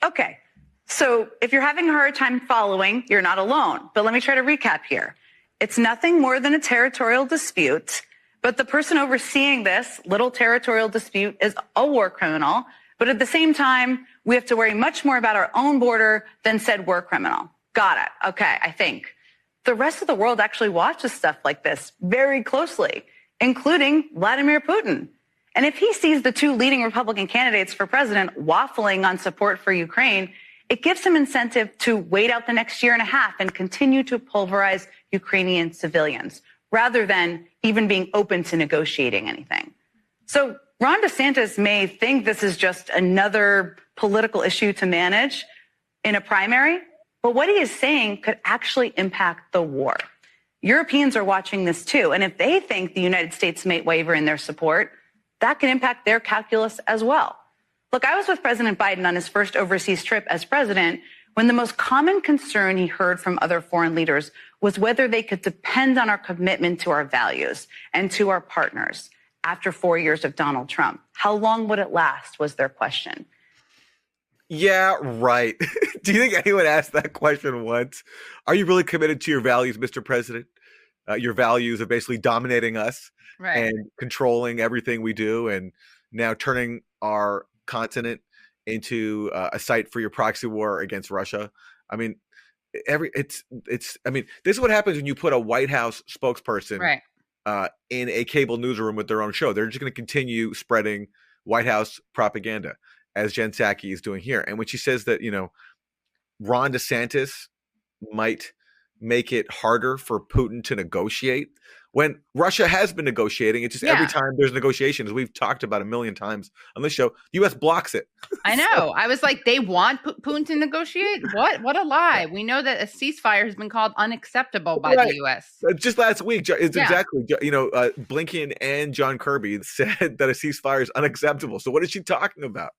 Okay, so if you're having a hard time following, you're not alone. But let me try to recap here. It's nothing more than a territorial dispute, but the person overseeing this little territorial dispute is a war criminal. But at the same time, we have to worry much more about our own border than said war criminal. Got it. Okay, I think. The rest of the world actually watches stuff like this very closely, including Vladimir Putin. And if he sees the two leading Republican candidates for president waffling on support for Ukraine, it gives him incentive to wait out the next year and a half and continue to pulverize Ukrainian civilians, rather than even being open to negotiating anything. So Ron Desantis may think this is just another political issue to manage in a primary, but what he is saying could actually impact the war. Europeans are watching this too, and if they think the United States may waver in their support, that can impact their calculus as well. Look, I was with President Biden on his first overseas trip as president when the most common concern he heard from other foreign leaders was whether they could depend on our commitment to our values and to our partners after 4 years of Donald Trump. How long would it last was their question. Yeah, right. Do you think anyone asked that question once? Are you really committed to your values, Mr. President? Your values of basically dominating us and controlling everything we do, and now turning our continent into a site for your proxy war against Russia. I mean, this is what happens when you put a White House spokesperson in a cable newsroom with their own show. They're just going to continue spreading White House propaganda, as Jen Psaki is doing here. And when she says that, Ron DeSantis might make it harder for Putin to negotiate, when Russia has been negotiating, it's just every time there's negotiations, we've talked about a million times on this show, the U.S. blocks it. I know. I was like, they want Putin to negotiate? What a lie. We know that a ceasefire has been called unacceptable by the U.S. Just last week, exactly, Blinken and John Kirby said that a ceasefire is unacceptable. So what is she talking about?